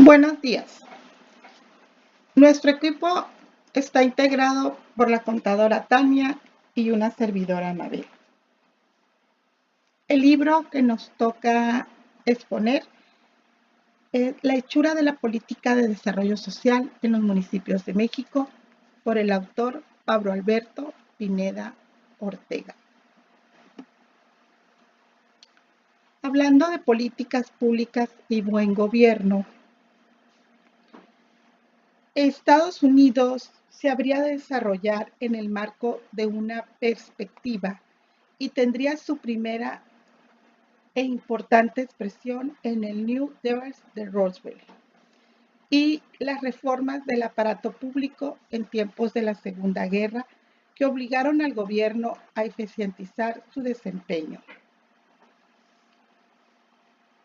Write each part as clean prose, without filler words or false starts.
Buenos días. Nuestro equipo está integrado por la contadora Tania y una servidora Anabel. El libro que nos toca exponer es La hechura de la política de desarrollo social en los municipios de México, por el autor Pablo Alberto Pineda Ortega. Hablando de políticas públicas y buen gobierno, Estados Unidos se habría de desarrollar en el marco de una perspectiva y tendría su primera e importante expresión en el New Deals de Roosevelt y las reformas del aparato público en tiempos de la Segunda Guerra que obligaron al gobierno a eficientizar su desempeño.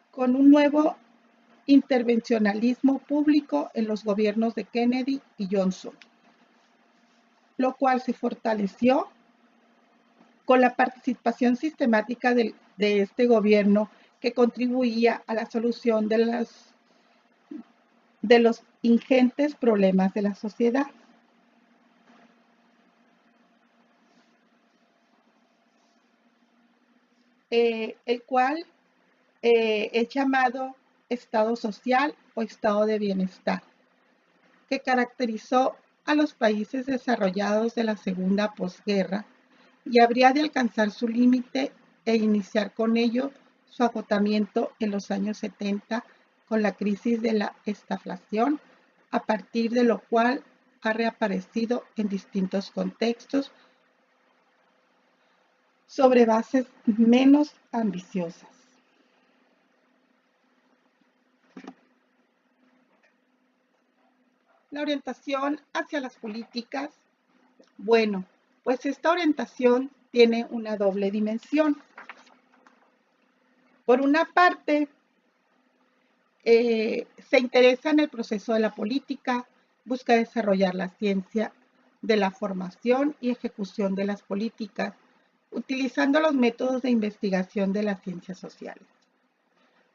Con un nuevo intervencionalismo público en los gobiernos de Kennedy y Johnson, lo cual se fortaleció con la participación sistemática de este gobierno que contribuía a la solución de los ingentes problemas de la sociedad. El cual es llamado Estado social o Estado de bienestar, que caracterizó a los países desarrollados de la segunda posguerra y habría de alcanzar su límite e iniciar con ello su agotamiento en los años 70 con la crisis de la estaflación, a partir de lo cual ha reaparecido en distintos contextos sobre bases menos ambiciosas. La orientación hacia las políticas, bueno, pues esta orientación tiene una doble dimensión. Por una parte, se interesa en el proceso de la política, busca desarrollar la ciencia de la formación y ejecución de las políticas, utilizando los métodos de investigación de las ciencias sociales.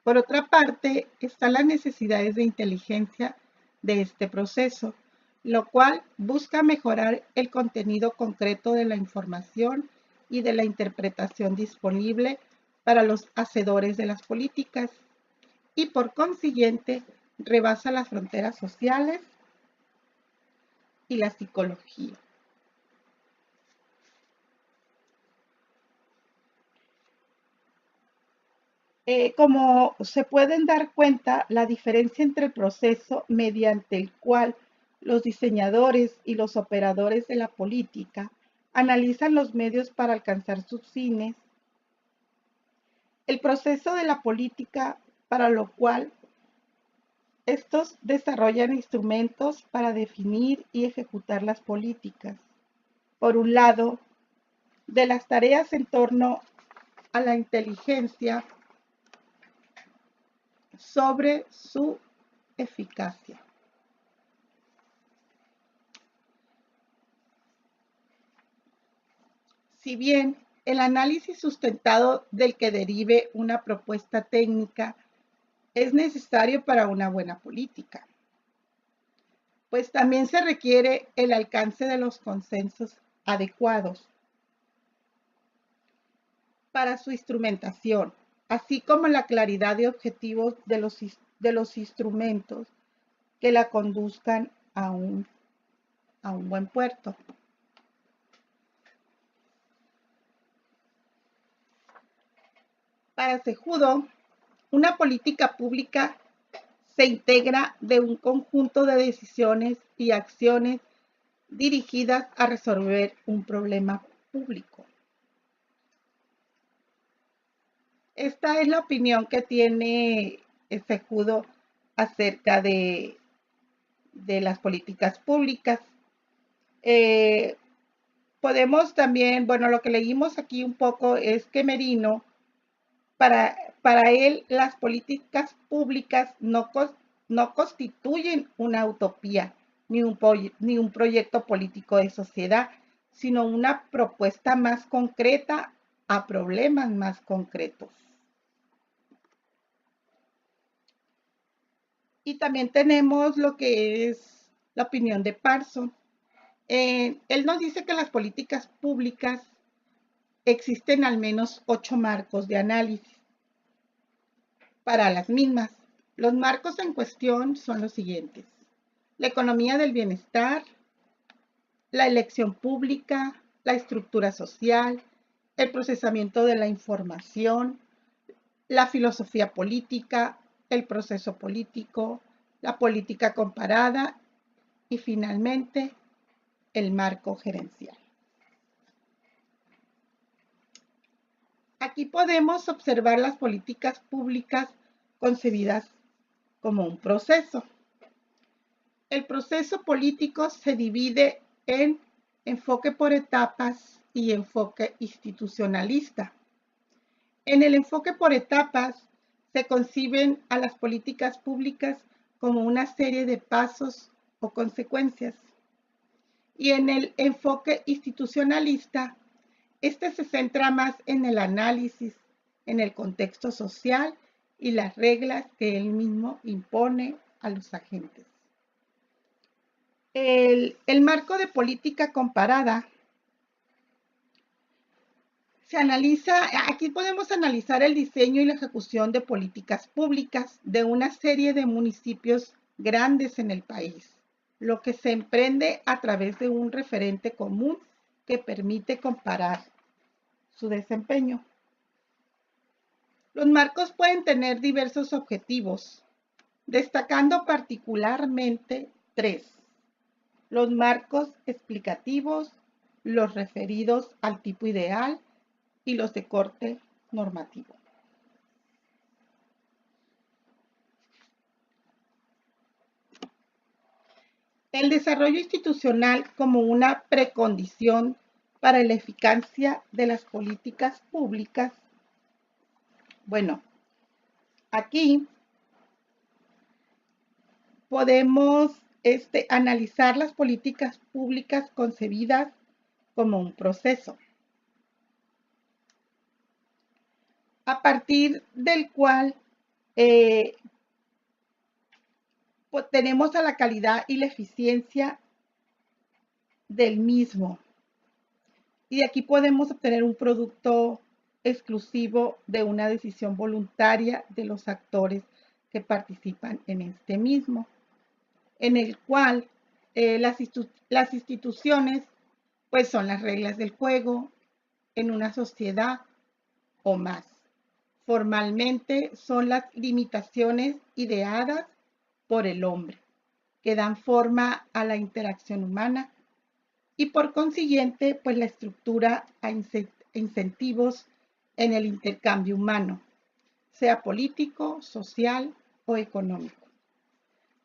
Por otra parte, están las necesidades de inteligencia de este proceso, lo cual busca mejorar el contenido concreto de la información y de la interpretación disponible para los hacedores de las políticas y por consiguiente rebasa las fronteras sociales y la psicología. Como se pueden dar cuenta, la diferencia entre el proceso mediante el cual los diseñadores y los operadores de la política analizan los medios para alcanzar sus fines, el proceso de la política para lo cual estos desarrollan instrumentos para definir y ejecutar las políticas. Por un lado, de las tareas en torno a la inteligencia sobre su eficacia. Si bien el análisis sustentado del que derive una propuesta técnica es necesario para una buena política, pues también se requiere el alcance de los consensos adecuados para su instrumentación, así como la claridad de objetivos de los instrumentos que la conduzcan a un buen puerto. Para Cejudo, una política pública se integra de un conjunto de decisiones y acciones dirigidas a resolver un problema público. Esta es la opinión que tiene Cejudo acerca de las políticas públicas. Podemos también, bueno, lo que leímos aquí un poco es que Merino, para él, las políticas públicas no constituyen una utopía ni un proyecto político de sociedad, sino una propuesta más concreta a problemas más concretos. Y también tenemos lo que es la opinión de Parson. Él nos dice que en las políticas públicas existen al menos 8 marcos de análisis para las mismas. Los marcos en cuestión son los siguientes: la economía del bienestar, la elección pública, la estructura social, el procesamiento de la información, la filosofía política, el proceso político, la política comparada y finalmente el marco gerencial. Aquí podemos observar las políticas públicas concebidas como un proceso. El proceso político se divide en enfoque por etapas y enfoque institucionalista. En el enfoque por etapas se conciben a las políticas públicas como una serie de pasos o consecuencias. Y en el enfoque institucionalista, este se centra más en el análisis, en el contexto social y las reglas que él mismo impone a los agentes. El marco de política comparada se analiza, aquí podemos analizar el diseño y la ejecución de políticas públicas de una serie de municipios grandes en el país, lo que se emprende a través de un referente común que permite comparar su desempeño. Los marcos pueden tener diversos objetivos, destacando particularmente 3: los marcos explicativos, los referidos al tipo ideal y los de corte normativo. El desarrollo institucional como una precondición para la eficacia de las políticas públicas. Bueno, aquí podemos analizar las políticas públicas concebidas como un proceso, a partir del cual tenemos a la calidad y la eficiencia del mismo. Y aquí podemos obtener un producto exclusivo de una decisión voluntaria de los actores que participan en este mismo, en el cual las instituciones pues son las reglas del juego en una sociedad o más. Formalmente son las limitaciones ideadas por el hombre que dan forma a la interacción humana y por consiguiente pues la estructura a incentivos en el intercambio humano, sea político, social o económico.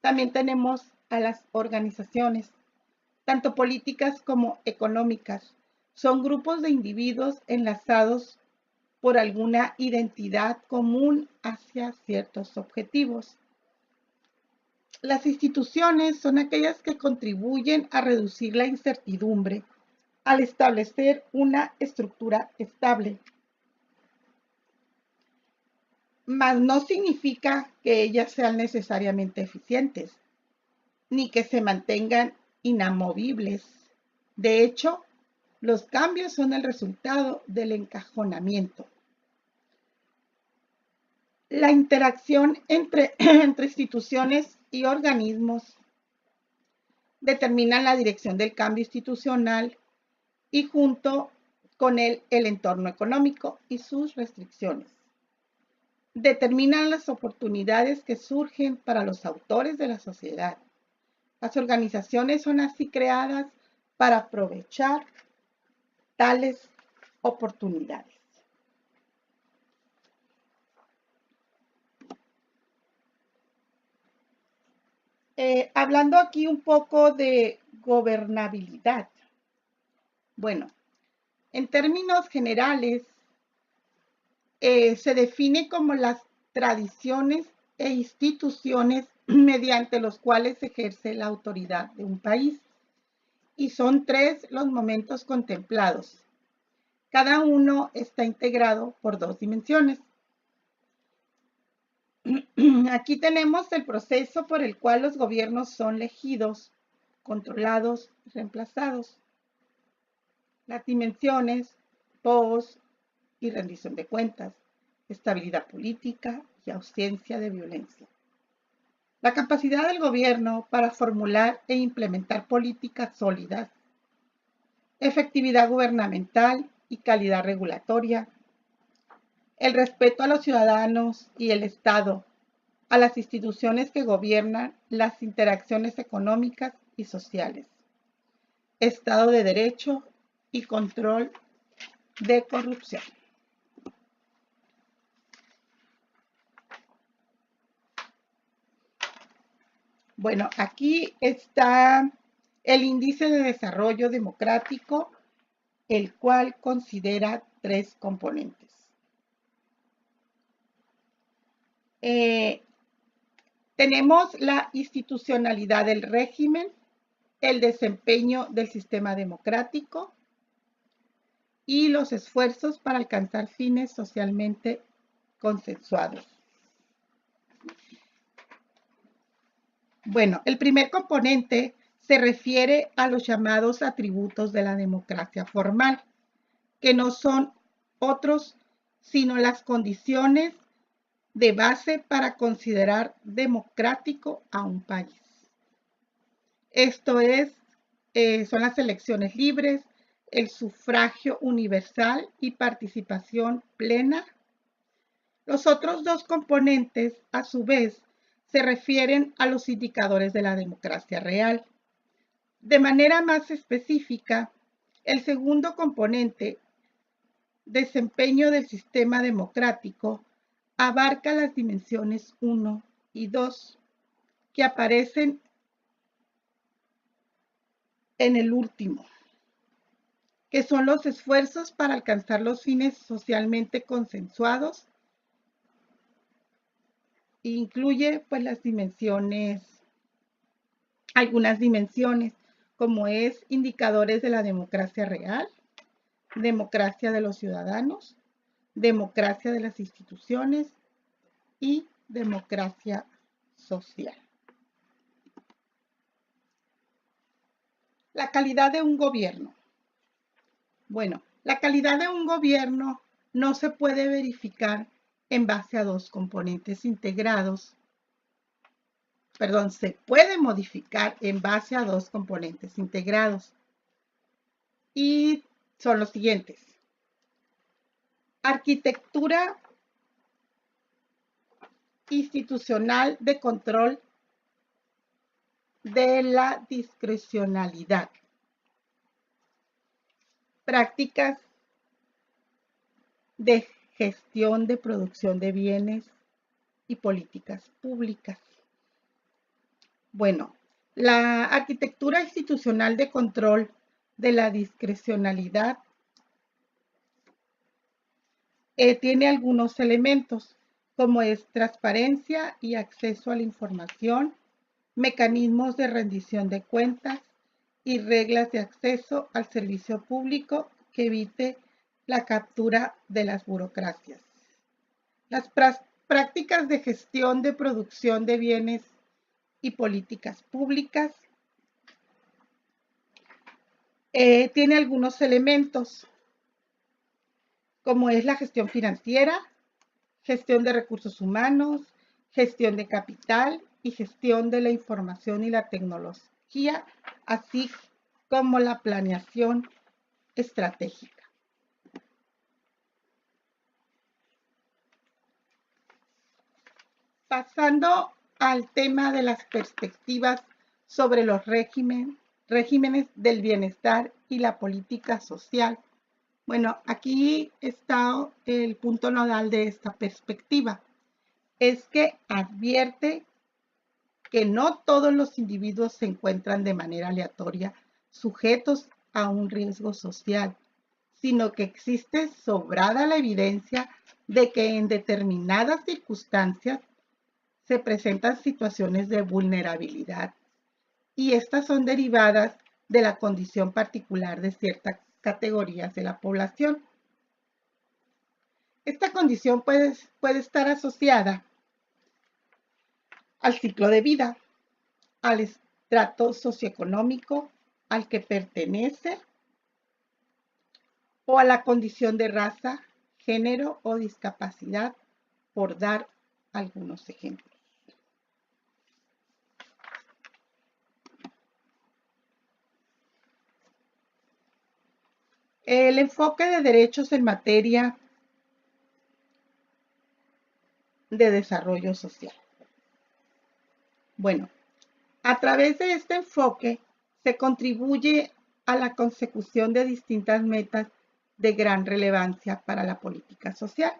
También tenemos a las organizaciones, tanto políticas como económicas. Son grupos de individuos enlazados por alguna identidad común hacia ciertos objetivos. Las instituciones son aquellas que contribuyen a reducir la incertidumbre al establecer una estructura estable. Mas no significa que ellas sean necesariamente eficientes, ni que se mantengan inamovibles. De hecho, los cambios son el resultado del encajonamiento. La interacción entre instituciones y organismos determinan la dirección del cambio institucional y junto con él el entorno económico y sus restricciones. Determinan las oportunidades que surgen para los autores de la sociedad. Las organizaciones son así creadas para aprovechar tales oportunidades. Hablando aquí un poco de gobernabilidad. Bueno, en términos generales, se define como las tradiciones e instituciones mediante los cuales se ejerce la autoridad de un país. Y son 3 los momentos contemplados. Cada uno está integrado por 2 dimensiones. Aquí tenemos el proceso por el cual los gobiernos son elegidos, controlados y reemplazados. Las dimensiones, post y rendición de cuentas, estabilidad política y ausencia de violencia. La capacidad del gobierno para formular e implementar políticas sólidas, efectividad gubernamental y calidad regulatoria, el respeto a los ciudadanos y el Estado, a las instituciones que gobiernan las interacciones económicas y sociales, Estado de Derecho y control de corrupción. Bueno, aquí está el índice de desarrollo democrático, el cual considera 3 componentes. Tenemos la institucionalidad del régimen, el desempeño del sistema democrático y los esfuerzos para alcanzar fines socialmente consensuados. Bueno, el primer componente se refiere a los llamados atributos de la democracia formal, que no son otros sino las condiciones de base para considerar democrático a un país. Esto es, son las elecciones libres, el sufragio universal y participación plena. Los otros 2 componentes, a su vez, se refieren a los indicadores de la democracia real. De manera más específica, el segundo componente, desempeño del sistema democrático, abarca las dimensiones 1 y 2, que aparecen en el último, que son los esfuerzos para alcanzar los fines socialmente consensuados. Incluye pues las dimensiones, algunas dimensiones, como es indicadores de la democracia real, democracia de los ciudadanos, democracia de las instituciones y democracia social. La calidad de un gobierno. Bueno, la calidad de un gobierno no se puede verificar en base a 2 componentes integrados. Perdón, se puede modificar en base a 2 componentes integrados. Y son los siguientes. Arquitectura institucional de control de la discrecionalidad. Prácticas de gestión de producción de bienes y políticas públicas. Bueno, la arquitectura institucional de control de la discrecionalidad tiene algunos elementos, como es transparencia y acceso a la información, mecanismos de rendición de cuentas y reglas de acceso al servicio público que evite la captura de las burocracias. Las prácticas de gestión de producción de bienes y políticas públicas tiene algunos elementos, como es la gestión financiera, gestión de recursos humanos, gestión de capital y gestión de la información y la tecnología, así como la planeación estratégica. Pasando al tema de las perspectivas sobre los regímenes del bienestar y la política social. Bueno, aquí está el punto nodal de esta perspectiva. Es que advierte que no todos los individuos se encuentran de manera aleatoria sujetos a un riesgo social, sino que existe sobrada la evidencia de que en determinadas circunstancias se presentan situaciones de vulnerabilidad y estas son derivadas de la condición particular de ciertas categorías de la población. Esta condición puede estar asociada al ciclo de vida, al estrato socioeconómico al que pertenece o a la condición de raza, género o discapacidad, por dar algunos ejemplos. El enfoque de derechos en materia de desarrollo social. Bueno, a través de este enfoque se contribuye a la consecución de distintas metas de gran relevancia para la política social.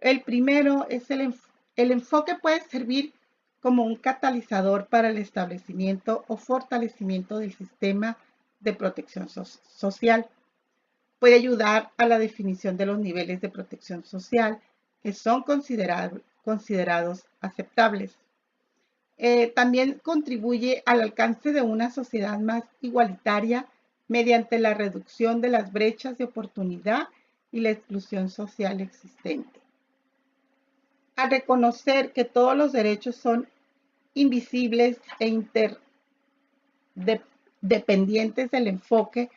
El primero es el enfoque puede servir como un catalizador para el establecimiento o fortalecimiento del sistema de protección social. Puede ayudar a la definición de los niveles de protección social que son considerados aceptables. También contribuye al alcance de una sociedad más igualitaria mediante la reducción de las brechas de oportunidad y la exclusión social existente. Al reconocer que todos los derechos son invisibles e interdependientes del enfoque,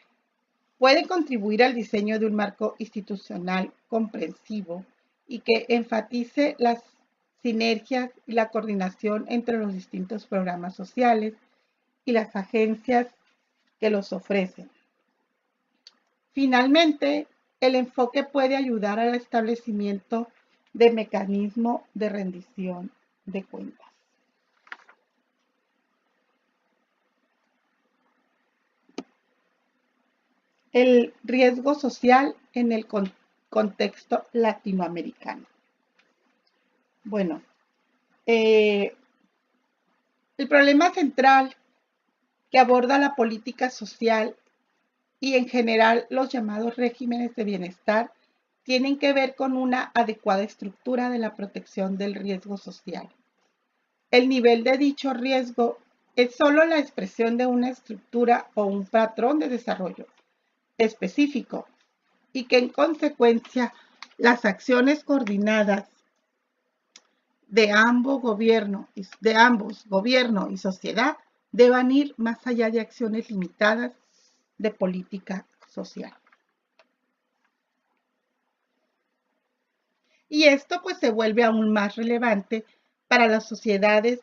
puede contribuir al diseño de un marco institucional comprensivo y que enfatice las sinergias y la coordinación entre los distintos programas sociales y las agencias que los ofrecen. Finalmente, el enfoque puede ayudar al establecimiento de mecanismos de rendición de cuentas. El riesgo social en el contexto latinoamericano. Bueno, el problema central que aborda la política social y en general los llamados regímenes de bienestar tienen que ver con una adecuada estructura de la protección del riesgo social. El nivel de dicho riesgo es solo la expresión de una estructura o un patrón de desarrollo específico y que en consecuencia las acciones coordinadas de ambos gobierno y sociedad deban ir más allá de acciones limitadas de política social. Y esto pues se vuelve aún más relevante para las sociedades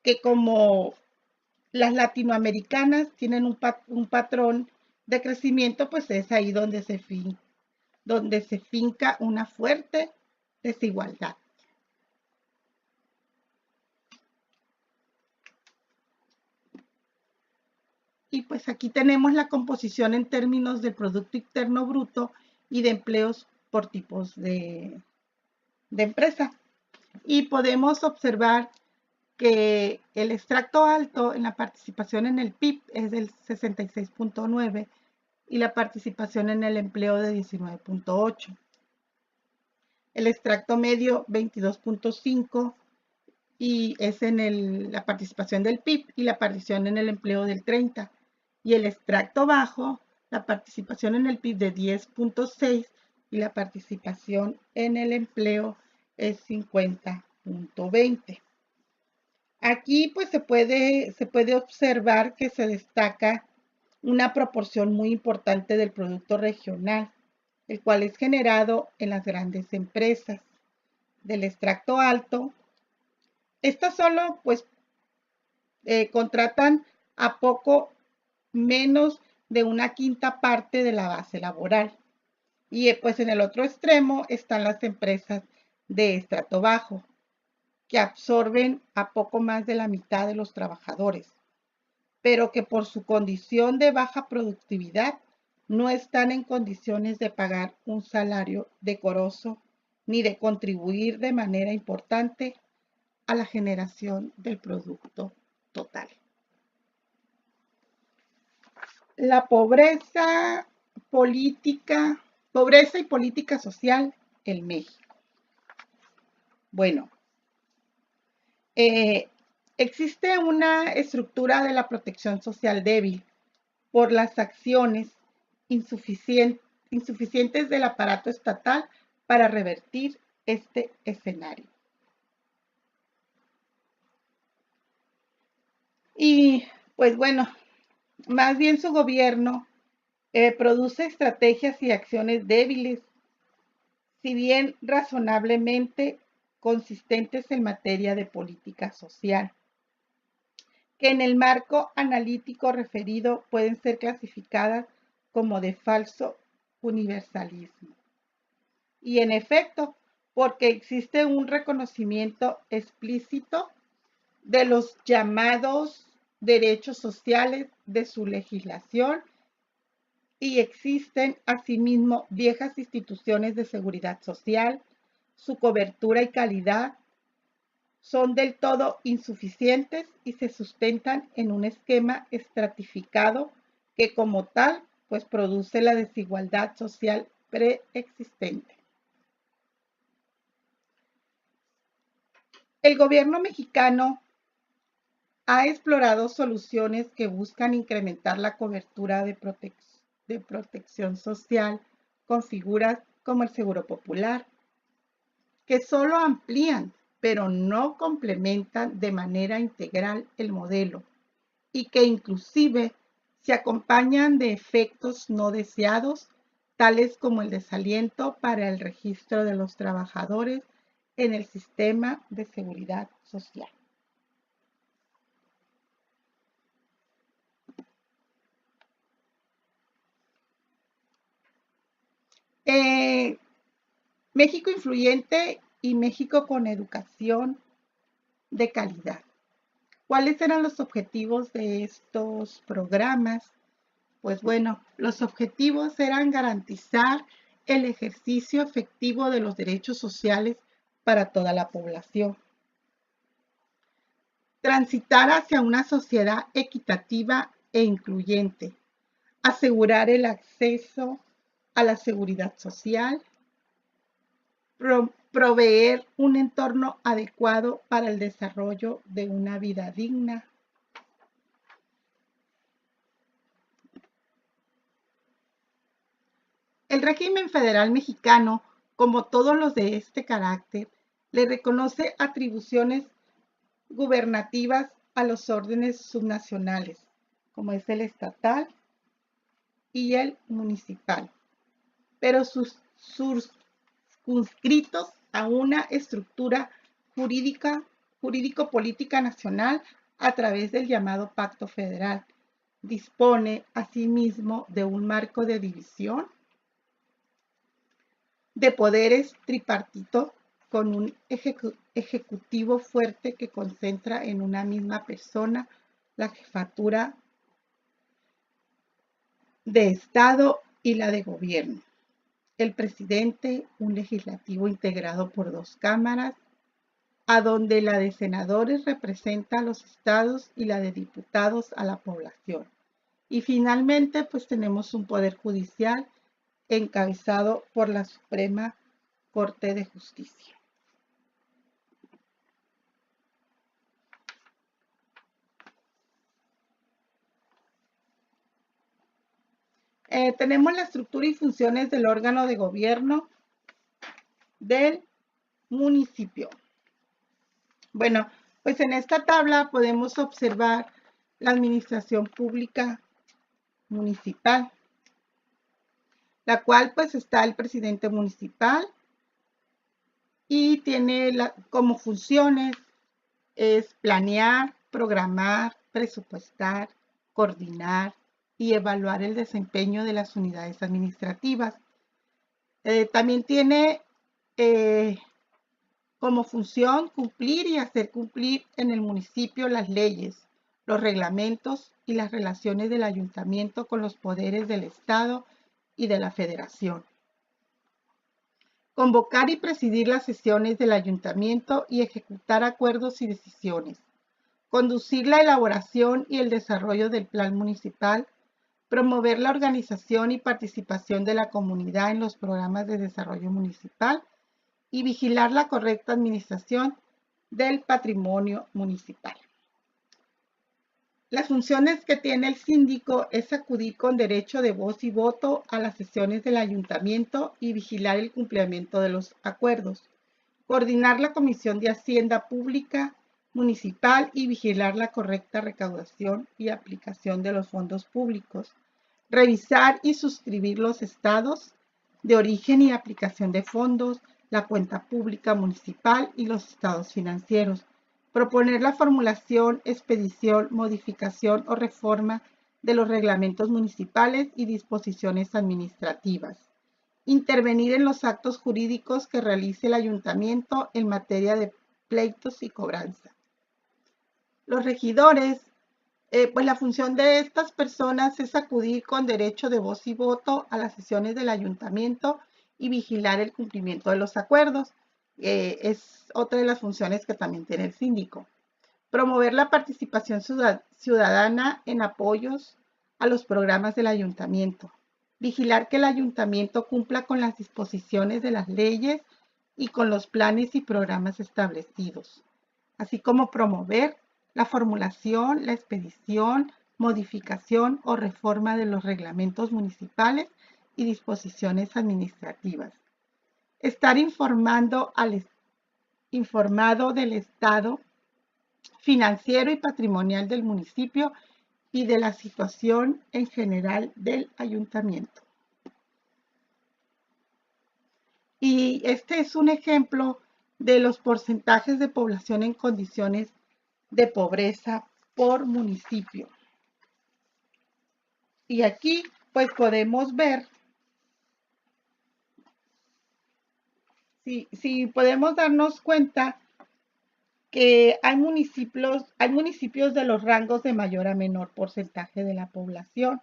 que como las latinoamericanas tienen un patrón de crecimiento, pues es ahí donde se finca una fuerte desigualdad. Y pues aquí tenemos la composición en términos del Producto Interno Bruto y de empleos por tipos de empresa. Y podemos observar que el extracto alto en la participación en el PIB es del 66.9 y la participación en el empleo de 19.8. El extracto medio 22.5 y es en la participación del PIB y la participación en el empleo del 30. Y el extracto bajo, la participación en el PIB de 10.6 y la participación en el empleo es 50.20. Aquí pues se puede observar que se destaca una proporción muy importante del producto regional, el cual es generado en las grandes empresas del extracto alto. Estas solo pues contratan a poco menos de una quinta parte de la base laboral. Y pues en el otro extremo están las empresas de estrato bajo, que absorben a poco más de la mitad de los trabajadores, pero que por su condición de baja productividad no están en condiciones de pagar un salario decoroso ni de contribuir de manera importante a la generación del producto total. La pobreza y política social en México. Bueno, existe una estructura de la protección social débil por las acciones insuficientes del aparato estatal para revertir este escenario. Y pues bueno, más bien su gobierno produce estrategias y acciones débiles, si bien razonablemente consistentes en materia de política social, que en el marco analítico referido pueden ser clasificadas como de falso universalismo. Y en efecto, porque existe un reconocimiento explícito de los llamados derechos sociales de su legislación y existen asimismo viejas instituciones de seguridad social, su cobertura y calidad son del todo insuficientes y se sustentan en un esquema estratificado que como tal pues produce la desigualdad social preexistente. El gobierno mexicano ha explorado soluciones que buscan incrementar la cobertura de protección social con figuras como el Seguro Popular, que solo amplían, pero no complementan de manera integral el modelo y que inclusive se acompañan de efectos no deseados, tales como el desaliento para el registro de los trabajadores en el sistema de seguridad social. México influyente y México con educación de calidad. ¿Cuáles eran los objetivos de estos programas? Pues bueno, los objetivos eran garantizar el ejercicio efectivo de los derechos sociales para toda la población, transitar hacia una sociedad equitativa e incluyente, asegurar el acceso a la seguridad social, proveer un entorno adecuado para el desarrollo de una vida digna. El régimen federal mexicano, como todos los de este carácter, le reconoce atribuciones gubernativas a los órdenes subnacionales, como es el estatal y el municipal, pero circunscritos a una estructura jurídico-política nacional a través del llamado Pacto Federal. Dispone asimismo de un marco de división de poderes tripartito con un ejecutivo fuerte que concentra en una misma persona la jefatura de Estado y la de gobierno. El presidente, un legislativo integrado por dos cámaras, a donde la de senadores representa a los estados y la de diputados a la población. Y finalmente, pues tenemos un poder judicial encabezado por la Suprema Corte de Justicia. Tenemos la estructura y funciones del órgano de gobierno del municipio. Bueno, pues en esta tabla podemos observar la administración pública municipal, la cual pues está el presidente municipal y tiene como funciones es planear, programar, presupuestar, coordinar y evaluar el desempeño de las unidades administrativas. También tiene como función cumplir y hacer cumplir en el municipio las leyes, los reglamentos y las relaciones del ayuntamiento con los poderes del Estado y de la Federación. Convocar y presidir las sesiones del ayuntamiento y ejecutar acuerdos y decisiones. Conducir la elaboración y el desarrollo del plan municipal. Promover la organización y participación de la comunidad en los programas de desarrollo municipal y vigilar la correcta administración del patrimonio municipal. Las funciones que tiene el síndico es acudir con derecho de voz y voto a las sesiones del ayuntamiento y vigilar el cumplimiento de los acuerdos. Coordinar la Comisión de Hacienda Pública municipal y vigilar la correcta recaudación y aplicación de los fondos públicos. Revisar y suscribir los estados de origen y aplicación de fondos, la cuenta pública municipal y los estados financieros. Proponer la formulación, expedición, modificación o reforma de los reglamentos municipales y disposiciones administrativas. Intervenir en los actos jurídicos que realice el ayuntamiento en materia de pleitos y cobranza. Los regidores, pues la función de estas personas es acudir con derecho de voz y voto a las sesiones del ayuntamiento y vigilar el cumplimiento de los acuerdos. Es otra de las funciones que también tiene el síndico. Promover la participación ciudadana en apoyos a los programas del ayuntamiento. Vigilar que el ayuntamiento cumpla con las disposiciones de las leyes y con los planes y programas establecidos, así como promover la formulación, la expedición, modificación o reforma de los reglamentos municipales y disposiciones administrativas. Estar informado del estado financiero y patrimonial del municipio y de la situación en general del ayuntamiento. Y este es un ejemplo de los porcentajes de población en condiciones de pobreza por municipio. Y aquí pues podemos ver, si podemos darnos cuenta que hay municipios de los rangos de mayor a menor porcentaje de la población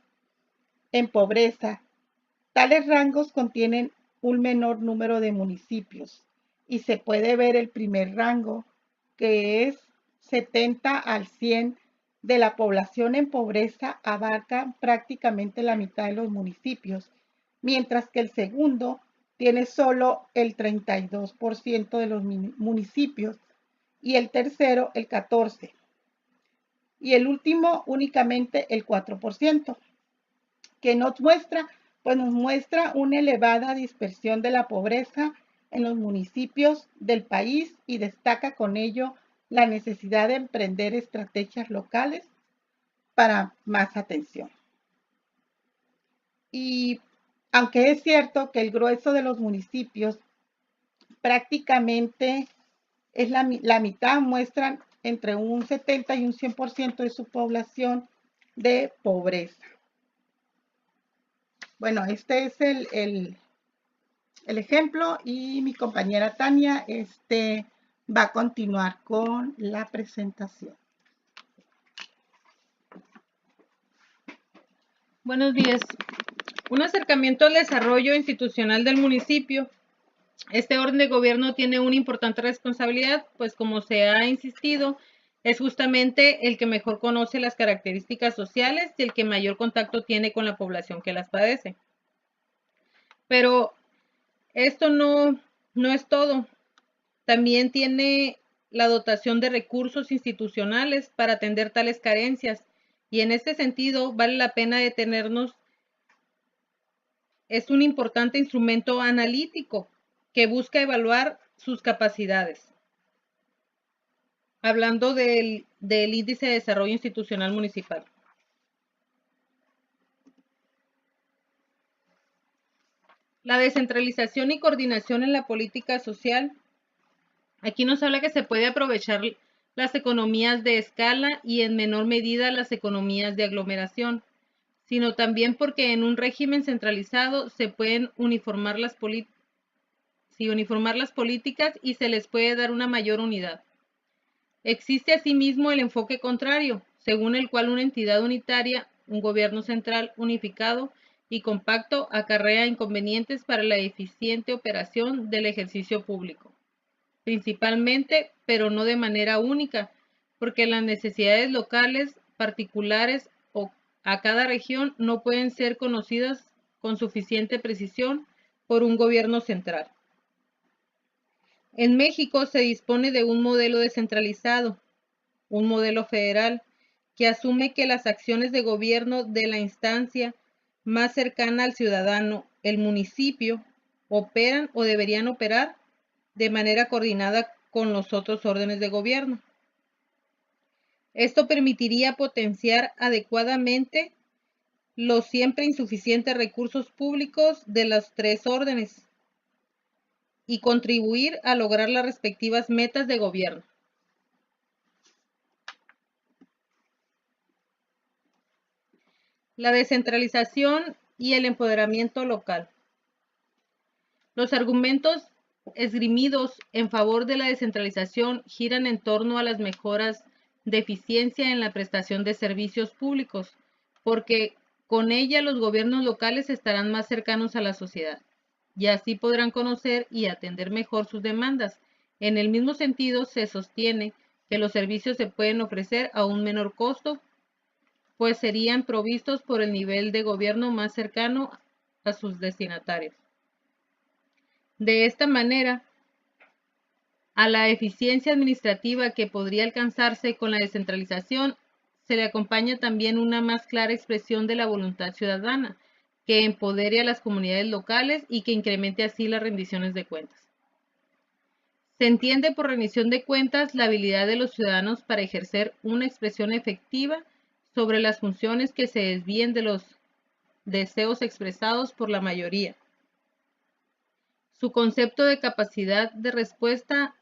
en pobreza. Tales rangos contienen un menor número de municipios y se puede ver el primer rango, que es 70 al 100 de la población en pobreza, abarca prácticamente la mitad de los municipios, mientras que el segundo tiene solo el 32% de los municipios y el tercero el 14%, y el último únicamente el 4%, que nos muestra una elevada dispersión de la pobreza en los municipios del país y destaca con ello la necesidad de emprender estrategias locales para más atención. Y aunque es cierto que el grueso de los municipios, prácticamente es la mitad, muestran entre un 70 y un 100% de su población de pobreza. Bueno, este es el ejemplo y mi compañera Tania va a continuar con la presentación. Buenos días. Un acercamiento al desarrollo institucional del municipio. Este orden de gobierno tiene una importante responsabilidad, pues como se ha insistido, es justamente el que mejor conoce las características sociales y el que mayor contacto tiene con la población que las padece. Pero esto no es todo. También tiene la dotación de recursos institucionales para atender tales carencias y en este sentido vale la pena detenernos. Es un importante instrumento analítico que busca evaluar sus capacidades. Hablando del Índice de Desarrollo Institucional Municipal. La descentralización y coordinación en la política social. Aquí nos habla que se puede aprovechar las economías de escala y en menor medida las economías de aglomeración, sino también porque en un régimen centralizado se pueden uniformar las políticas y se les puede dar una mayor unidad. Existe asimismo el enfoque contrario, según el cual una entidad unitaria, un gobierno central unificado y compacto acarrea inconvenientes para la eficiente operación del ejercicio público, principalmente, pero no de manera única, porque las necesidades locales, particulares o a cada región no pueden ser conocidas con suficiente precisión por un gobierno central. En México se dispone de un modelo descentralizado, un modelo federal, que asume que las acciones de gobierno de la instancia más cercana al ciudadano, el municipio, operan o deberían operar de manera coordinada con los otros órdenes de gobierno. Esto permitiría potenciar adecuadamente los siempre insuficientes recursos públicos de los tres órdenes y contribuir a lograr las respectivas metas de gobierno. La descentralización y el empoderamiento local. Los argumentos esgrimidos en favor de la descentralización giran en torno a las mejoras de eficiencia en la prestación de servicios públicos, porque con ella los gobiernos locales estarán más cercanos a la sociedad y así podrán conocer y atender mejor sus demandas. En el mismo sentido, se sostiene que los servicios se pueden ofrecer a un menor costo, pues serían provistos por el nivel de gobierno más cercano a sus destinatarios. De esta manera, a la eficiencia administrativa que podría alcanzarse con la descentralización, se le acompaña también una más clara expresión de la voluntad ciudadana, que empodere a las comunidades locales y que incremente así las rendiciones de cuentas. Se entiende por rendición de cuentas la habilidad de los ciudadanos para ejercer una expresión efectiva sobre las funciones que se desvíen de los deseos expresados por la mayoría. Su concepto de capacidad de respuesta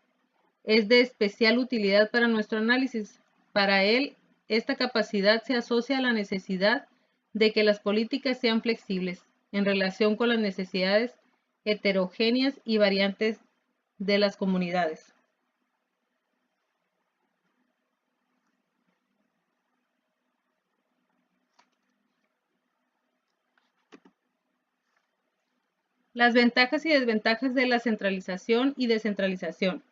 es de especial utilidad para nuestro análisis. Para él, esta capacidad se asocia a la necesidad de que las políticas sean flexibles en relación con las necesidades heterogéneas y variantes de las comunidades. Las ventajas y desventajas de la centralización y descentralización.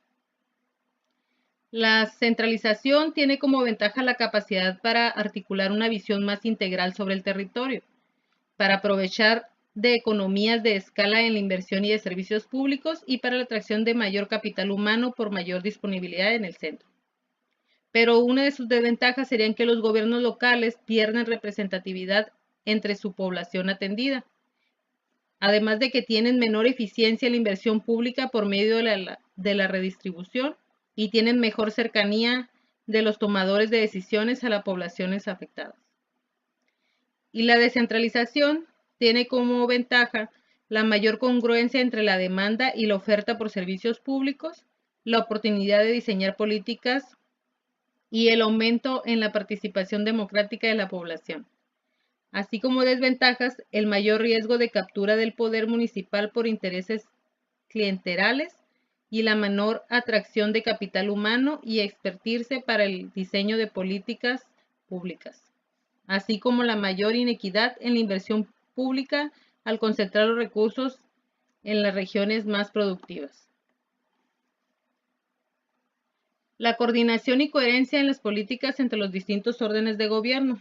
La centralización tiene como ventaja la capacidad para articular una visión más integral sobre el territorio, para aprovechar de economías de escala en la inversión y de servicios públicos y para la atracción de mayor capital humano por mayor disponibilidad en el centro. Pero una de sus desventajas sería que los gobiernos locales pierden representatividad entre su población atendida, además de que tienen menor eficiencia en la inversión pública por medio de la redistribución y tienen mejor cercanía de los tomadores de decisiones a las poblaciones afectadas. Y la descentralización tiene como ventaja la mayor congruencia entre la demanda y la oferta por servicios públicos, la oportunidad de diseñar políticas y el aumento en la participación democrática de la población. Así como desventajas, el mayor riesgo de captura del poder municipal por intereses clienterales y la menor atracción de capital humano y expertirse para el diseño de políticas públicas, así como la mayor inequidad en la inversión pública al concentrar los recursos en las regiones más productivas. La coordinación y coherencia en las políticas entre los distintos órdenes de gobierno.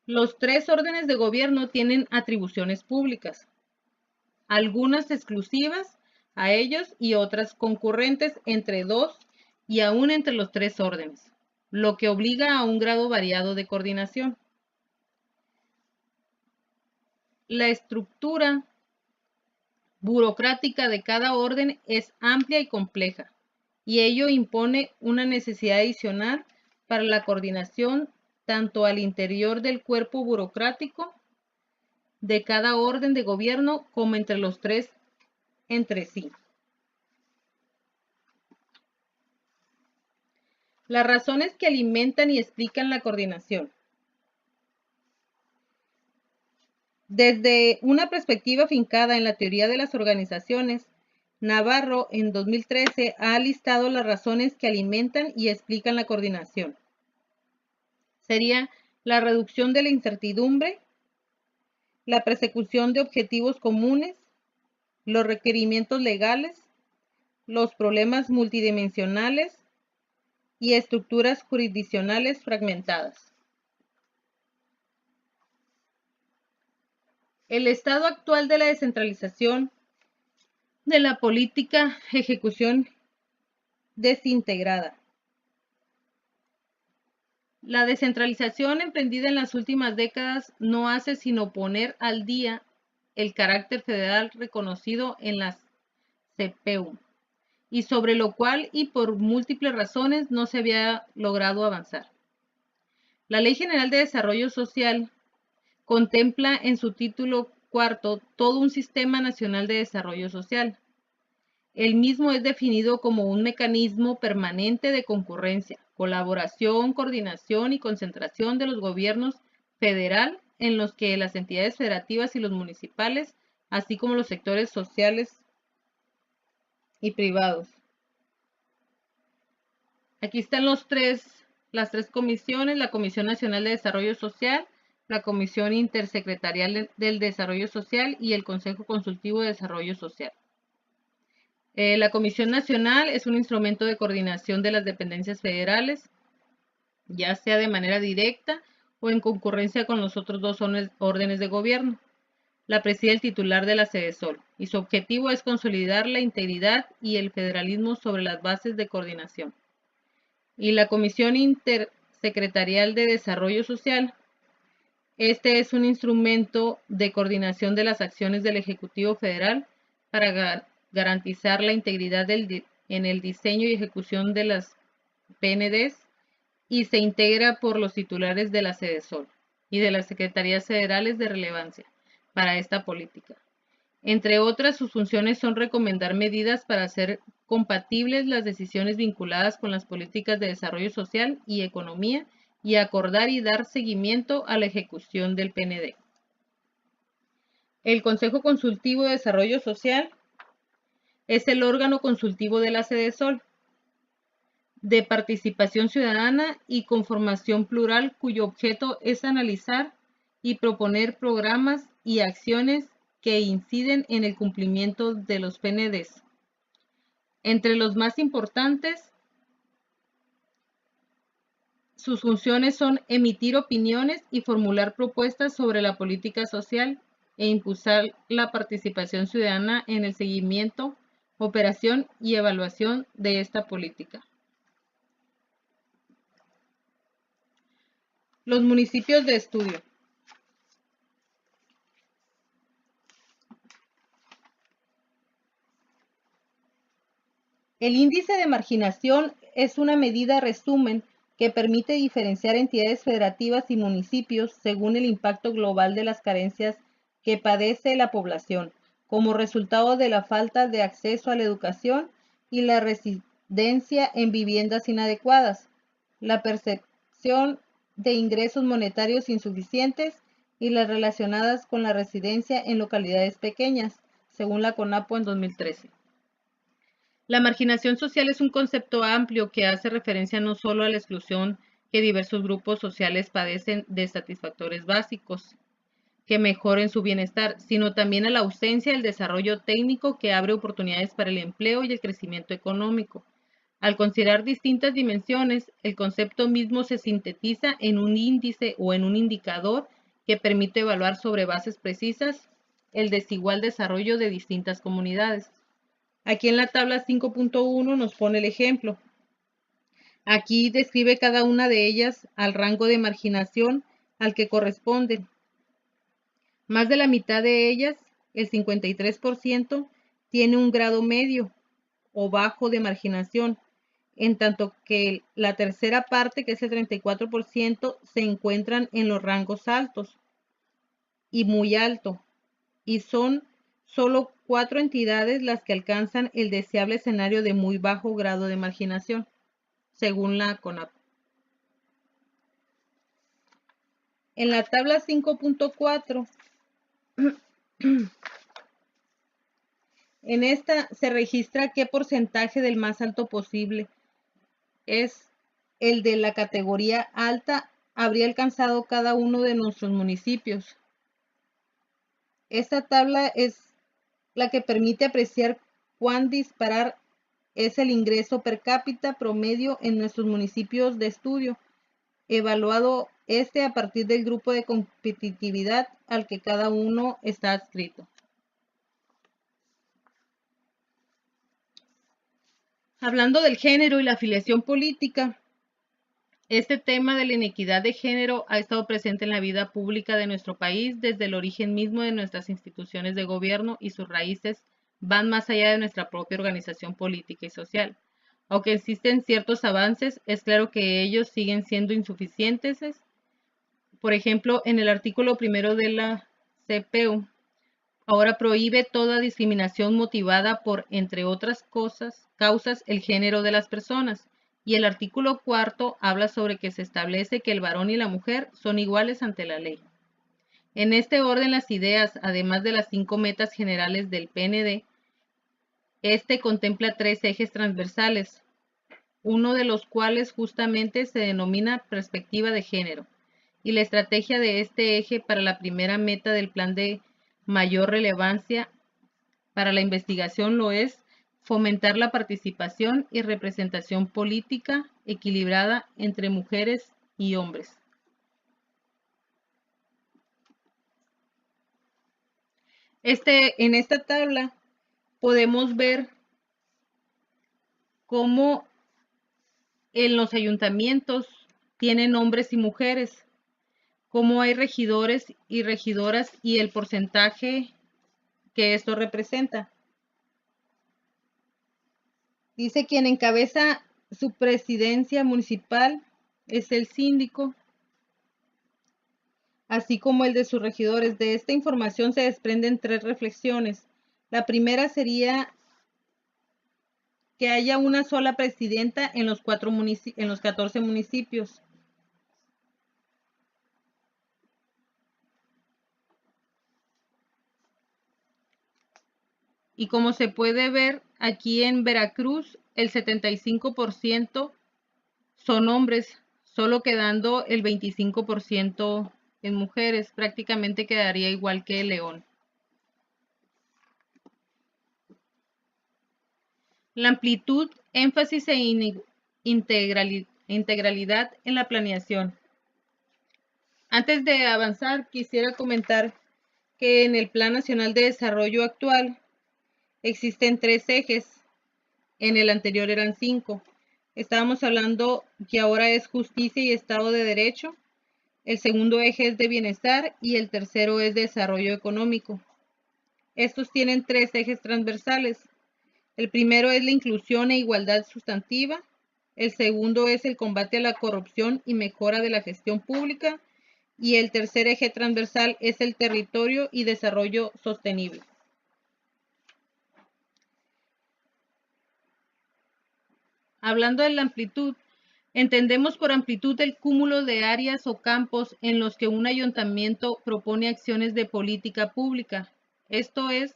Los tres órdenes de gobierno tienen atribuciones públicas, algunas exclusivas a ellos y otras concurrentes entre dos y aún entre los tres órdenes, lo que obliga a un grado variado de coordinación. La estructura burocrática de cada orden es amplia y compleja, y ello impone una necesidad adicional para la coordinación tanto al interior del cuerpo burocrático de cada orden de gobierno como entre los tres entre sí. Las razones que alimentan y explican la coordinación. Desde una perspectiva fincada en la teoría de las organizaciones, Navarro en 2013 ha listado las razones que alimentan y explican la coordinación. Sería la reducción de la incertidumbre, la persecución de objetivos comunes, los requerimientos legales, los problemas multidimensionales y estructuras jurisdiccionales fragmentadas. El estado actual de la descentralización de la política ejecución desintegrada. La descentralización emprendida en las últimas décadas no hace sino poner al día el carácter federal reconocido en las CPU y sobre lo cual y por múltiples razones no se había logrado avanzar. La Ley General de Desarrollo Social contempla en su título cuarto todo un sistema nacional de desarrollo social. El mismo es definido como un mecanismo permanente de concurrencia, colaboración, coordinación y concentración de los gobiernos federal en los que las entidades federativas y los municipales, así como los sectores sociales y privados. Aquí están las tres comisiones: la Comisión Nacional de Desarrollo Social, la Comisión Intersecretarial del Desarrollo Social y el Consejo Consultivo de Desarrollo Social. La Comisión Nacional es un instrumento de coordinación de las dependencias federales, ya sea de manera directa o en concurrencia con los otros dos órdenes de gobierno. La preside el titular de la Sedesol y su objetivo es consolidar la integridad y el federalismo sobre las bases de coordinación. Y la Comisión Intersecretarial de Desarrollo Social, este es un instrumento de coordinación de las acciones del Ejecutivo Federal para garantizar la integridad en el diseño y ejecución de las PNDs y se integra por los titulares de la Sedesol y de las Secretarías Federales de relevancia para esta política. Entre otras, sus funciones son recomendar medidas para hacer compatibles las decisiones vinculadas con las políticas de desarrollo social y economía y acordar y dar seguimiento a la ejecución del PND. El Consejo Consultivo de Desarrollo Social es el órgano consultivo de la Sedesol, de participación ciudadana y conformación plural, cuyo objeto es analizar y proponer programas y acciones que inciden en el cumplimiento de los PNDs. Entre los más importantes, sus funciones son emitir opiniones y formular propuestas sobre la política social e impulsar la participación ciudadana en el seguimiento, operación y evaluación de esta política. Los municipios de estudio. El índice de marginación es una medida resumen que permite diferenciar entidades federativas y municipios según el impacto global de las carencias que padece la población, como resultado de la falta de acceso a la educación y la residencia en viviendas inadecuadas, la percepción de ingresos monetarios insuficientes y las relacionadas con la residencia en localidades pequeñas, según la CONAPO en 2013. La marginación social es un concepto amplio que hace referencia no solo a la exclusión que diversos grupos sociales padecen de satisfactores básicos que mejoren su bienestar, sino también a la ausencia del desarrollo técnico que abre oportunidades para el empleo y el crecimiento económico. Al considerar distintas dimensiones, el concepto mismo se sintetiza en un índice o en un indicador que permite evaluar sobre bases precisas el desigual desarrollo de distintas comunidades. Aquí en la tabla 5.1 nos pone el ejemplo. Aquí describe cada una de ellas al rango de marginación al que corresponden. Más de la mitad de ellas, el 53%, tiene un grado medio o bajo de marginación, en tanto que la tercera parte, que es el 34%, se encuentran en los rangos altos y muy alto, y son solo 4 entidades las que alcanzan el deseable escenario de muy bajo grado de marginación, según la CONAPO. En la tabla 5.4, en esta se registra qué porcentaje del más alto posible es el de la categoría alta habría alcanzado cada uno de nuestros municipios. Esta tabla es la que permite apreciar cuán disparar es el ingreso per cápita promedio en nuestros municipios de estudio, evaluado a partir del grupo de competitividad al que cada uno está adscrito. Hablando del género y la afiliación política, este tema de la inequidad de género ha estado presente en la vida pública de nuestro país desde el origen mismo de nuestras instituciones de gobierno y sus raíces van más allá de nuestra propia organización política y social. Aunque existen ciertos avances, es claro que ellos siguen siendo insuficientes. Por ejemplo, en el artículo primero de la CPU, ahora prohíbe toda discriminación motivada por, entre otras causas, el género de las personas. Y el artículo cuarto habla sobre que se establece que el varón y la mujer son iguales ante la ley. En este orden, las ideas, además de las 5 metas generales del PND, este contempla 3 ejes transversales, uno de los cuales justamente se denomina perspectiva de género. Y la estrategia de este eje para la primera meta del plan de mayor relevancia para la investigación lo es fomentar la participación y representación política equilibrada entre mujeres y hombres. En esta tabla podemos ver cómo en los ayuntamientos tienen hombres y mujeres, cómo hay regidores y regidoras y el porcentaje que esto representa. Dice quien encabeza su presidencia municipal es el síndico, así como el de sus regidores. De esta información se desprenden 3 reflexiones. La primera sería que haya una sola presidenta en los 14 municipios. Y como se puede ver, aquí en Veracruz el 75% son hombres, solo quedando el 25% en mujeres. Prácticamente quedaría igual que León. La amplitud, énfasis e integralidad en la planeación. Antes de avanzar, quisiera comentar que en el Plan Nacional de Desarrollo actual existen 3 ejes. En el anterior eran 5. Estábamos hablando que ahora es justicia y Estado de Derecho. El segundo eje es de bienestar y el tercero es desarrollo económico. Estos tienen 3 ejes transversales. El primero es la inclusión e igualdad sustantiva. El segundo es el combate a la corrupción y mejora de la gestión pública. Y el tercer eje transversal es el territorio y desarrollo sostenible. Hablando de la amplitud, entendemos por amplitud el cúmulo de áreas o campos en los que un ayuntamiento propone acciones de política pública. Esto es,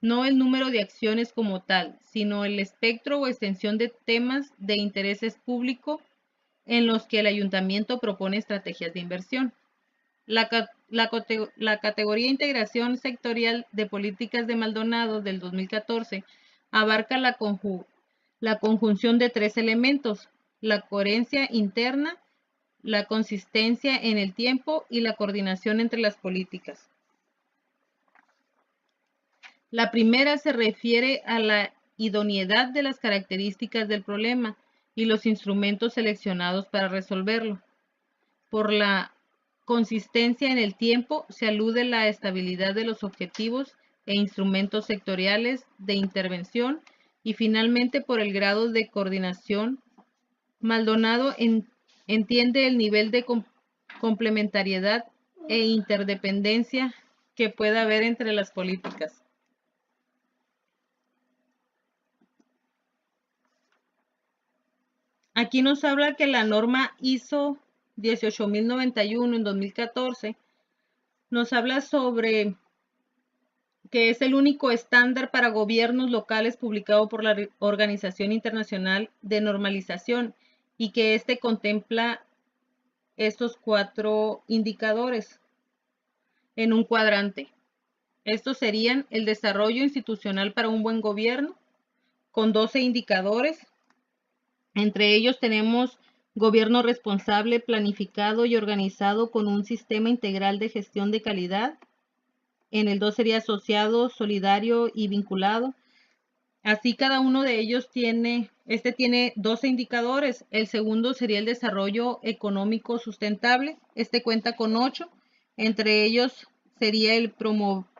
no el número de acciones como tal, sino el espectro o extensión de temas de interés público en los que el ayuntamiento propone estrategias de inversión. La categoría Integración Sectorial de Políticas de Maldonado del 2014 abarca la conjunción de 3 elementos: la coherencia interna, la consistencia en el tiempo y la coordinación entre las políticas. La primera se refiere a la idoneidad de las características del problema y los instrumentos seleccionados para resolverlo. Por la consistencia en el tiempo se alude a la estabilidad de los objetivos e instrumentos sectoriales de intervención y finalmente por el grado de coordinación. Maldonado entiende el nivel de complementariedad e interdependencia que puede haber entre las políticas. Aquí nos habla que la norma ISO 18091 en 2014 nos habla sobre que es el único estándar para gobiernos locales publicado por la Organización Internacional de Normalización y que este contempla estos 4 indicadores en un cuadrante. Estos serían el desarrollo institucional para un buen gobierno, con 12 indicadores. Entre ellos tenemos gobierno responsable, planificado y organizado con un sistema integral de gestión de calidad. En el 2 sería asociado, solidario y vinculado. Así cada uno de ellos tiene 12 indicadores. El segundo sería el desarrollo económico sustentable. Este cuenta con 8. Entre ellos sería el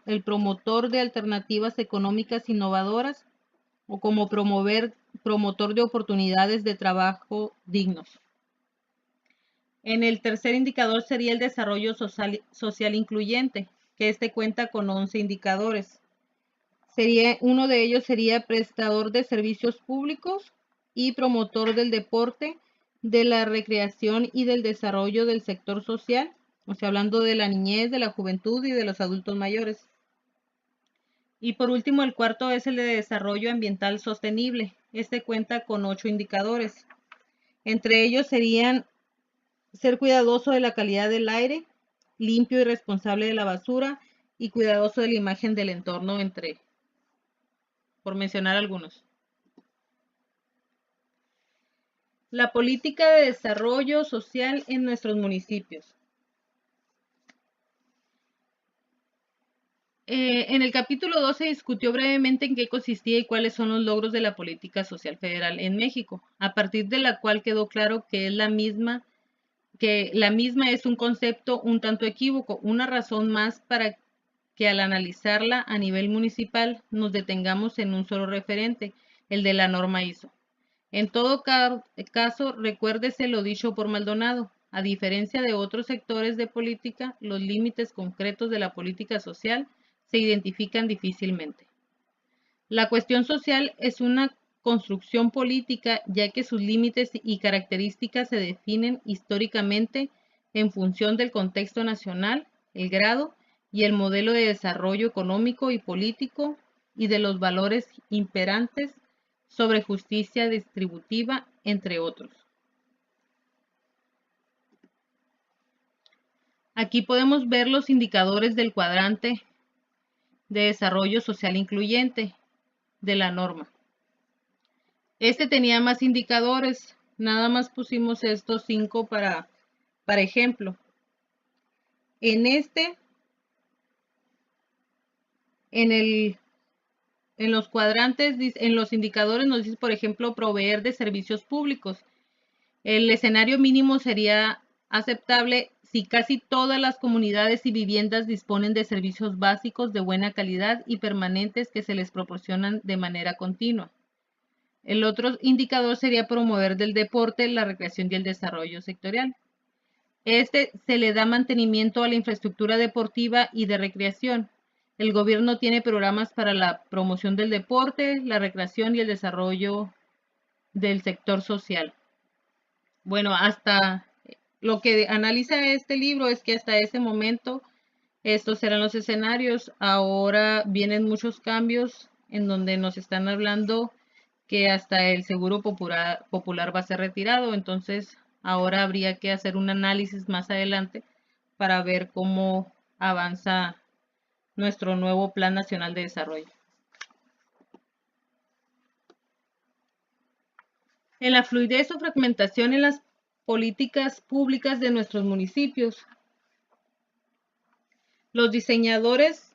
el promotor de alternativas económicas innovadoras o como promotor de oportunidades de trabajo dignos. En el tercer indicador sería el desarrollo social incluyente, que este cuenta con 11 indicadores. Uno de ellos sería prestador de servicios públicos y promotor del deporte, de la recreación y del desarrollo del sector social, o sea, hablando de la niñez, de la juventud y de los adultos mayores. Y por último, el cuarto es el de desarrollo ambiental sostenible. Este cuenta con 8 indicadores. Entre ellos serían ser cuidadoso de la calidad del aire, limpio y responsable de la basura y cuidadoso de la imagen del entorno, por mencionar algunos. La política de desarrollo social en nuestros municipios. En el capítulo 2 se discutió brevemente en qué consistía y cuáles son los logros de la política social federal en México, a partir de la cual quedó claro que la misma es un concepto un tanto equívoco, una razón más para que al analizarla a nivel municipal nos detengamos en un solo referente, el de la norma ISO. En todo caso, recuérdese lo dicho por Maldonado. A diferencia de otros sectores de política, los límites concretos de la política social se identifican difícilmente. La cuestión social es una construcción política, ya que sus límites y características se definen históricamente en función del contexto nacional, el grado y el modelo de desarrollo económico y político y de los valores imperantes sobre justicia distributiva, entre otros. Aquí podemos ver los indicadores del cuadrante de desarrollo social incluyente de la norma. Este tenía más indicadores, nada más pusimos estos 5 para ejemplo. En los cuadrantes, en los indicadores nos dice, por ejemplo, proveer de servicios públicos. El escenario mínimo sería aceptable si casi todas las comunidades y viviendas disponen de servicios básicos de buena calidad y permanentes que se les proporcionan de manera continua. El otro indicador sería promover del deporte, la recreación y el desarrollo sectorial. Se le da mantenimiento a la infraestructura deportiva y de recreación. El gobierno tiene programas para la promoción del deporte, la recreación y el desarrollo del sector social. Bueno, hasta lo que analiza este libro es que hasta ese momento estos eran los escenarios. Ahora vienen muchos cambios en donde nos están hablando que hasta el seguro popular va a ser retirado. Entonces, ahora habría que hacer un análisis más adelante para ver cómo avanza nuestro nuevo Plan Nacional de Desarrollo. En la fluidez o fragmentación en las políticas públicas de nuestros municipios. Los diseñadores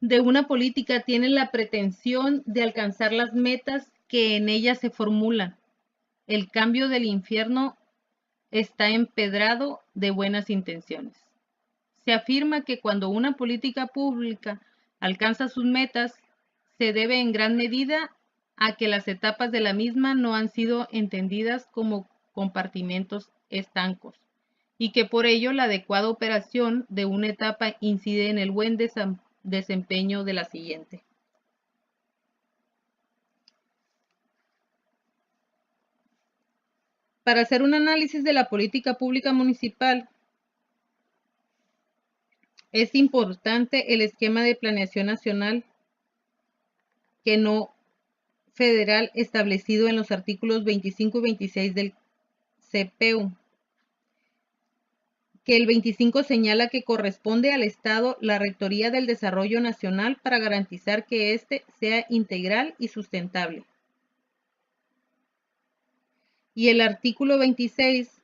de una política tienen la pretensión de alcanzar las metas que en ella se formulan. El cambio del infierno está empedrado de buenas intenciones. Se afirma que cuando una política pública alcanza sus metas, se debe en gran medida a que las etapas de la misma no han sido entendidas como compartimentos estancos y que por ello la adecuada operación de una etapa incide en el buen desempeño de la siguiente. Para hacer un análisis de la política pública municipal, es importante el esquema de planeación nacional que no federal establecido en los artículos 25 y 26 del CPU, que el 25 señala que corresponde al Estado la Rectoría del Desarrollo Nacional para garantizar que éste sea integral y sustentable. Y el artículo 26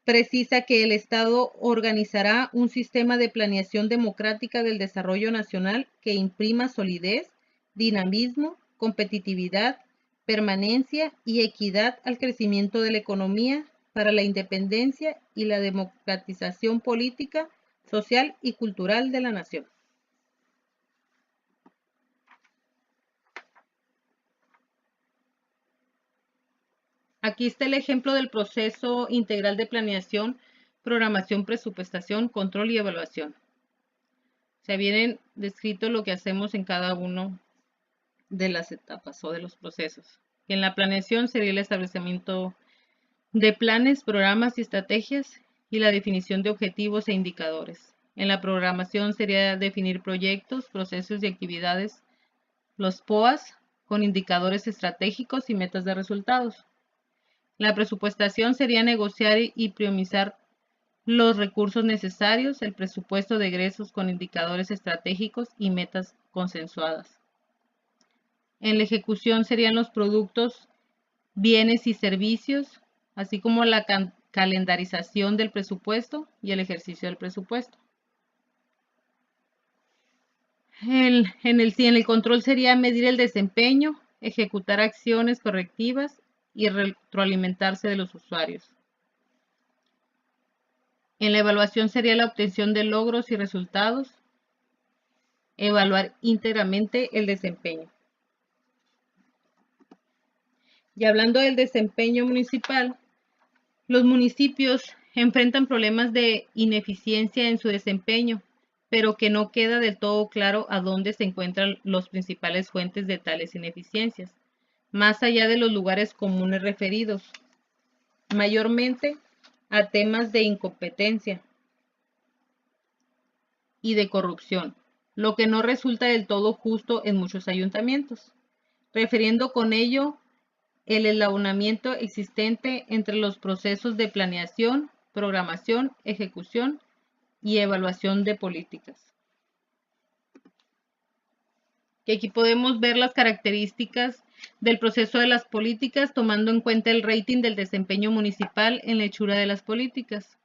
precisa que el Estado organizará un sistema de planeación democrática del desarrollo nacional que imprima solidez, dinamismo, competitividad, permanencia y equidad al crecimiento de la economía para la independencia y la democratización política, social y cultural de la nación. Aquí está el ejemplo del proceso integral de planeación, programación, presupuestación, control y evaluación. O sea, vienen descrito lo que hacemos en cada uno de las etapas o de los procesos. En la planeación sería el establecimiento de planes, programas y estrategias y la definición de objetivos e indicadores. En la programación sería definir proyectos, procesos y actividades, los POAs, con indicadores estratégicos y metas de resultados. La presupuestación sería negociar y priorizar los recursos necesarios, el presupuesto de egresos con indicadores estratégicos y metas consensuadas. En la ejecución serían los productos, bienes y servicios, así como la calendarización del presupuesto y el ejercicio del presupuesto. En el control sería medir el desempeño, ejecutar acciones correctivas y retroalimentarse de los usuarios. En la evaluación sería la obtención de logros y resultados, evaluar íntegramente el desempeño. Y hablando del desempeño municipal, los municipios enfrentan problemas de ineficiencia en su desempeño, pero que no queda del todo claro a dónde se encuentran las principales fuentes de tales ineficiencias, más allá de los lugares comunes referidos, mayormente a temas de incompetencia y de corrupción, lo que no resulta del todo justo en muchos ayuntamientos, refiriendo con ello el eslabonamiento existente entre los procesos de planeación, programación, ejecución y evaluación de políticas. Y aquí podemos ver las características del proceso de las políticas tomando en cuenta el rating del desempeño municipal en la hechura de las políticas.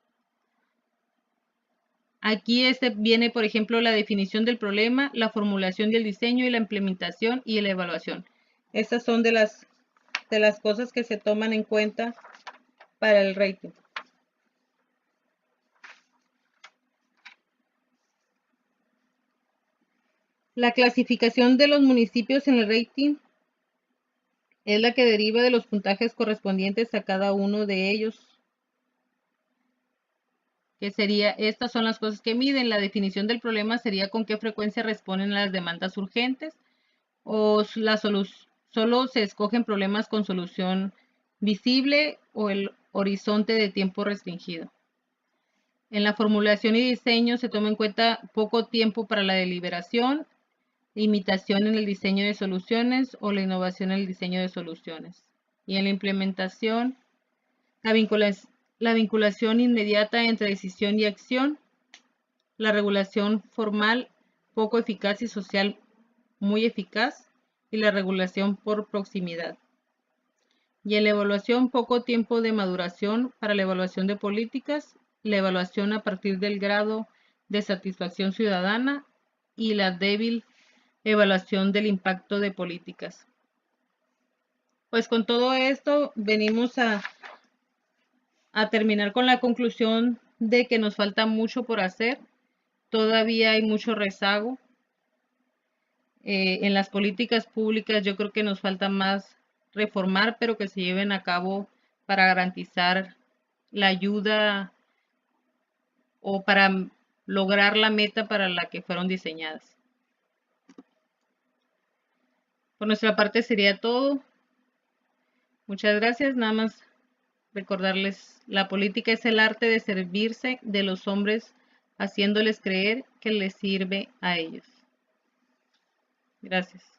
Aquí viene, por ejemplo, la definición del problema, la formulación del diseño y la implementación y la evaluación. Estas son de las cosas que se toman en cuenta para el rating. La clasificación de los municipios en el rating es la que deriva de los puntajes correspondientes a cada uno de ellos. Que sería, estas son las cosas que miden. La definición del problema sería con qué frecuencia responden a las demandas urgentes o solo se escogen problemas con solución visible o el horizonte de tiempo restringido. En la formulación y diseño se toma en cuenta poco tiempo para la deliberación, limitación en el diseño de soluciones o la innovación en el diseño de soluciones. Y en la implementación, la vinculación inmediata entre decisión y acción, la regulación formal poco eficaz y social muy eficaz, y la regulación por proximidad. Y en la evaluación, poco tiempo de maduración para la evaluación de políticas, la evaluación a partir del grado de satisfacción ciudadana y la débil evaluación del impacto de políticas. Pues con todo esto venimos a terminar con la conclusión de que nos falta mucho por hacer. Todavía hay mucho rezago. En las políticas públicas yo creo que nos falta más reformar, pero que se lleven a cabo para garantizar la ayuda o para lograr la meta para la que fueron diseñadas. Por nuestra parte sería todo. Muchas gracias. Nada más recordarles, la política es el arte de servirse de los hombres, haciéndoles creer que les sirve a ellos. Gracias.